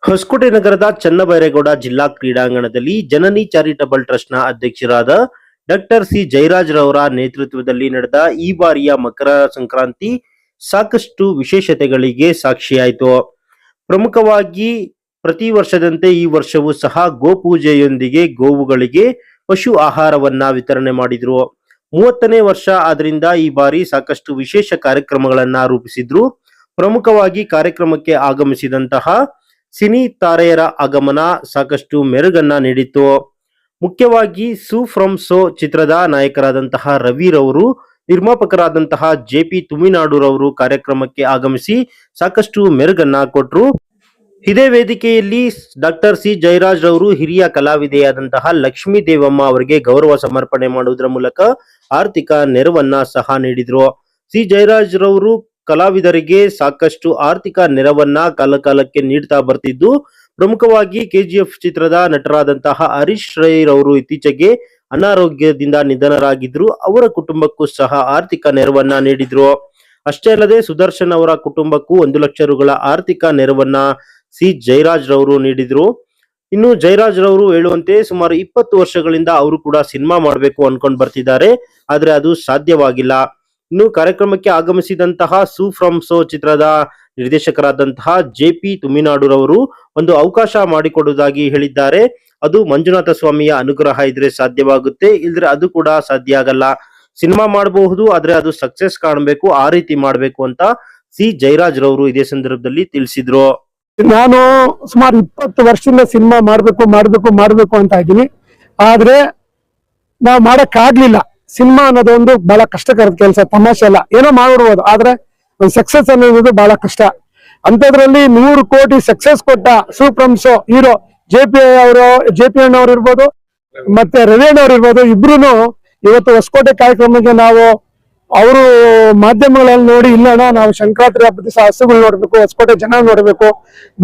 ಹೊಸಕೋಟೆ ನಗರದ ಚನ್ನಬೈರೇಗೌಡ ಜಿಲ್ಲಾ ಕ್ರೀಡಾಂಗಣದಲ್ಲಿ ಜನನಿ ಚಾರಿಟಬಲ್ ಟ್ರಸ್ಟ್ನ ಅಧ್ಯಕ್ಷರಾದ ಡಾಕ್ಟರ್ ಸಿ ಜಯರಾಜ್ ರವರ ನೇತೃತ್ವದಲ್ಲಿ ನಡೆದ ಈ ಬಾರಿಯ ಮಕರ ಸಂಕ್ರಾಂತಿ ಸಾಕಷ್ಟು ವಿಶೇಷತೆಗಳಿಗೆ ಸಾಕ್ಷಿಯಾಯಿತು. ಪ್ರಮುಖವಾಗಿ ಪ್ರತಿ ವರ್ಷದಂತೆ ಈ ವರ್ಷವೂ ಸಹ ಗೋಪೂಜೆಯೊಂದಿಗೆ ಗೋವುಗಳಿಗೆ ಪಶು ಆಹಾರವನ್ನ ವಿತರಣೆ ಮಾಡಿದ್ರು. 30ನೇ ವರ್ಷ ಆದ್ರಿಂದ ಈ ಬಾರಿ ಸಾಕಷ್ಟು ವಿಶೇಷ ಕಾರ್ಯಕ್ರಮಗಳನ್ನ ರೂಪಿಸಿದ್ರು. ಪ್ರಮುಖವಾಗಿ ಕಾರ್ಯಕ್ರಮಕ್ಕೆ ಆಗಮಿಸಿದಂತಹ ಸಿನಿ ತಾರೆಯರ ಆಗಮನ ಸಾಕಷ್ಟು ಮೆರುಗನ್ನ ನೀಡಿತು. ಮುಖ್ಯವಾಗಿ ಸೂ ಫ್ರಮ್ ಸೋ ಚಿತ್ರದ ನಾಯಕರಾದಂತಹ ರವಿರವರು, ನಿರ್ಮಾಪಕರಾದಂತಹ JP ತುಮಿನಾಡುರವರು ಕಾರ್ಯಕ್ರಮಕ್ಕೆ ಆಗಮಿಸಿ ಸಾಕಷ್ಟು ಮೆರುಗನ್ನ ಕೊಟ್ರು. ಇದೇ ವೇದಿಕೆಯಲ್ಲಿ ಡಾಕ್ಟರ್ ಸಿ ಜಯರಾಜ್ ರವರು ಹಿರಿಯ ಕಲಾವಿದೆಯಾದಂತಹ ಲಕ್ಷ್ಮೀ ದೇವಮ್ಮ ಅವರಿಗೆ ಗೌರವ ಸಮರ್ಪಣೆ ಮಾಡುವುದರ ಮೂಲಕ ಆರ್ಥಿಕ ನೆರವನ್ನ ಸಹ ನೀಡಿದ್ರು. ಸಿ ಜಯರಾಜ್ ರವರು ಕಲಾವಿದರಿಗೆ ಸಾಕಷ್ಟು ಆರ್ಥಿಕ ನೆರವನ್ನ ಕಾಲಕಾಲಕ್ಕೆ ನೀಡ್ತಾ ಬರ್ತಿದ್ದು, ಪ್ರಮುಖವಾಗಿ KGF ಚಿತ್ರದ ನಟರಾದಂತಹ ಹರೀಶ್ ರೈ ರವರು ಇತ್ತೀಚೆಗೆ ಅನಾರೋಗ್ಯದಿಂದ ನಿಧನರಾಗಿದ್ರು. ಅವರ ಕುಟುಂಬಕ್ಕೂ ಸಹ ಆರ್ಥಿಕ ನೆರವನ್ನ ನೀಡಿದ್ರು. ಅಷ್ಟೇ ಅಲ್ಲದೆ ಸುದರ್ಶನ್ ಅವರ ಕುಟುಂಬಕ್ಕೂ 1 ಲಕ್ಷ ರುಗಳ ಆರ್ಥಿಕ ನೆರವನ್ನ ಸಿ ಜಯರಾಜ್ ರವರು ನೀಡಿದ್ರು. ಇನ್ನು ಜಯರಾಜ್ ರವರು ಹೇಳುವಂತೆ ಸುಮಾರು 20 ವರ್ಷಗಳಿಂದ ಅವರು ಕೂಡ ಸಿನಿಮಾ ಮಾಡಬೇಕು ಅನ್ಕೊಂಡು ಬರ್ತಿದ್ದಾರೆ, ಆದ್ರೆ ಅದು ಸಾಧ್ಯವಾಗಿಲ್ಲ. ಇನ್ನು ಕಾರ್ಯಕ್ರಮಕ್ಕೆ ಆಗಮಿಸಿದಂತಹ ಸೂ ಫ್ರಮ್ ಸೋ ಚಿತ್ರದ ನಿರ್ದೇಶಕರಾದಂತಹ JP ತುಮಿನಾಡುರವರು ಒಂದು ಅವಕಾಶ ಮಾಡಿಕೊಡುವುದಾಗಿ ಹೇಳಿದ್ದಾರೆ. ಅದು ಮಂಜುನಾಥ ಸ್ವಾಮಿಯ ಅನುಗ್ರಹ ಇದ್ರೆ ಸಾಧ್ಯವಾಗುತ್ತೆ, ಇಲ್ದ್ರೆ ಅದು ಕೂಡ ಸಾಧ್ಯ ಆಗಲ್ಲ. ಸಿನಿಮಾ ಮಾಡಬಹುದು, ಆದ್ರೆ ಅದು ಸಕ್ಸಸ್ ಕಾಣಬೇಕು, ಆ ರೀತಿ ಮಾಡಬೇಕು ಅಂತ ಸಿ ಜಯರಾಜ್ ರವರು ಇದೇ ಸಂದರ್ಭದಲ್ಲಿ ತಿಳಿಸಿದ್ರು. ನಾನು ಸುಮಾರು 20 ವರ್ಷದಿಂದ ಸಿನಿಮಾ ಮಾಡ್ಬೇಕು ಅಂತ ಇದ್ದೀನಿ. ಆದ್ರೆ ನಾವು ಮಾಡಕ್ಕಾಗ್ಲಿಲ್ಲ. ಸಿನಿಮಾ ಅನ್ನೋದೊಂದು ಬಹಳ ಕಷ್ಟಕರದ ಕೆಲಸ, ತಮಾಷೆ ಅಲ್ಲ. ಏನೋ ಮಾಡಿರ್ಬೋದು, ಆದ್ರೆ ಒಂದು ಸಕ್ಸಸ್ ಅನ್ನೋದು ಬಹಳ ಕಷ್ಟ. ಅಂತದ್ರಲ್ಲಿ 100 ಕೋಟಿ ಸಕ್ಸಸ್ ಕೊಟ್ಟ ಸೂ ಫ್ರಮ್ ಸೋ ಹೀರೋ JP ಅಣ್ಣವ್ರು ಇರ್ಬೋದು, ಮತ್ತೆ ರವಿ ಅಣ್ಣವ್ರು ಇರ್ಬೋದು. ಇಬ್ರು ಇವತ್ತು ಹೊಸಕೋಟೆ ಕಾರ್ಯಕ್ರಮಕ್ಕೆ ನಾವು ಅವರು ಮಾಧ್ಯಮಗಳಲ್ಲಿ ನೋಡಿ, ಇಲ್ಲಣ್ಣ ನಾವು ಸಂಕ್ರಾಂತಿ ಹಬ್ಬದ ಹಸುಗಳು ನೋಡ್ಬೇಕು, ಹೊಸಕೋಟೆ ಜನ ನೋಡ್ಬೇಕು,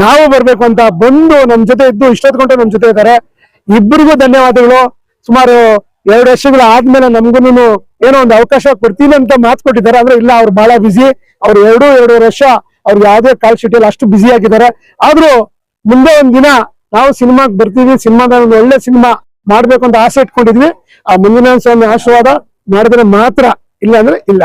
ನಾವು ಬರ್ಬೇಕು ಅಂತ ಬಂದು ನಮ್ ಜೊತೆ ಇದ್ದು ಇಷ್ಟೊತ್ತು ಗಂಟೆ ನಮ್ ಜೊತೆ ಇದ್ದಾರೆ. ಇಬ್ಬರಿಗೂ ಧನ್ಯವಾದಗಳು. ಸುಮಾರು 2 ವರ್ಷಗಳ ಆದ್ಮೇಲೆ ನಮ್ಗೂನು ಏನೋ ಒಂದು ಅವಕಾಶ ಕೊಡ್ತೀನಿ ಅಂತ ಮಾತು ಕೊಟ್ಟಿದ್ದಾರೆ. ಆದ್ರೆ ಇಲ್ಲ, ಅವ್ರು ಬಹಳ ಬಿಸಿ. ಅವ್ರು 2.5 ವರ್ಷ ಅವ್ರಿಗೆ ಯಾವ್ದೇ ಕಾಲ್ ಶೀಟಲ್ಲಿ ಅಷ್ಟು ಬಿಸಿ ಆಗಿದ್ದಾರೆ. ಆದ್ರೂ ಮುಂದೆ ಒಂದ್ ದಿನ ನಾವು ಸಿನಿಮಾಗೆ ಬರ್ತೀವಿ, ಸಿನಿಮಾದ ಒಂದು ಒಳ್ಳೆ ಸಿನಿಮಾ ಮಾಡ್ಬೇಕು ಅಂತ ಆಸೆ ಇಟ್ಕೊಂಡಿದ್ವಿ. ಆ ಮುಂದಿನ ಸ್ವಾಮಿ ಆಶೀರ್ವಾದ ಮಾಡಿದ್ರೆ ಮಾತ್ರ, ಇಲ್ಲ ಅಂದ್ರೆ ಇಲ್ಲ.